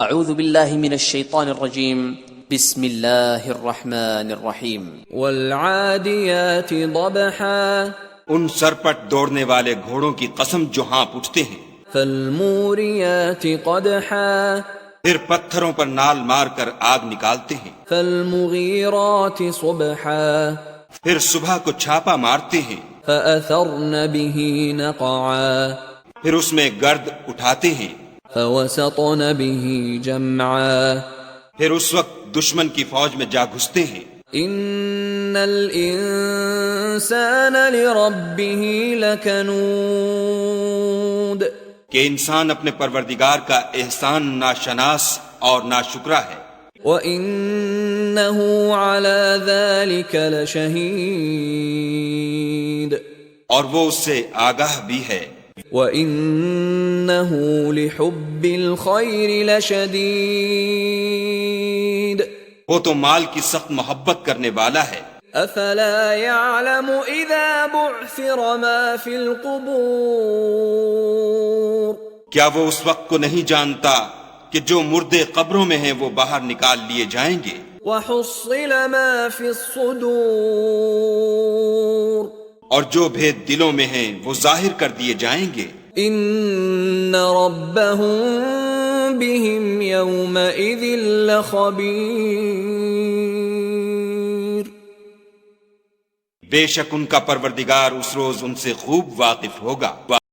اعوذ باللہ من الشیطان الرجیم بسم اللہ الرحمن الرحیم والعادیات ضبحا ان سرپٹ دوڑنے والے گھوڑوں کی قسم جو ہانپ اٹھتے ہیں، فالموریات قدحا پھر پتھروں پر نال مار کر آگ نکالتے ہیں، فالمغیرات صبحا پھر صبح کو چھاپا مارتے ہیں، فأثرن به نقعا پھر اس میں گرد اٹھاتے ہیں، فوسطن به جمعا پھر اس وقت دشمن کی فوج میں جا گھستے ہیں۔ ان الانسان لربه لکنود کہ انسان اپنے پروردگار کا احسان ناشناس اور ناشکرا ہے، وَإِنَّهُ عَلَى ذَلِكَ لَشَهِيدٌ اور وہ اس سے آگاہ بھی ہے، وَإِنَّهُ لِحُبِّ الْخَيْرِ لَشَدِيدٌ وہ تو مال کی سخت محبت کرنے والا ہے۔ أَفَلَا يَعْلَمُ إِذَا بُعْثِرَ مَا فِي الْقُبُورِ کیا وہ اس وقت کو نہیں جانتا کہ جو مردے قبروں میں ہیں وہ باہر نکال لیے جائیں گے، وَحُصِّلَ مَا فِي الصُّدُورِ اور جو بھید دلوں میں ہیں وہ ظاہر کر دیے جائیں گے۔ إِنَّ رَبَّهُم بِهِمْ يَوْمَئِذٍ لَخَبِيرٌ بے شک ان کا پروردگار اس روز ان سے خوب واقف ہوگا۔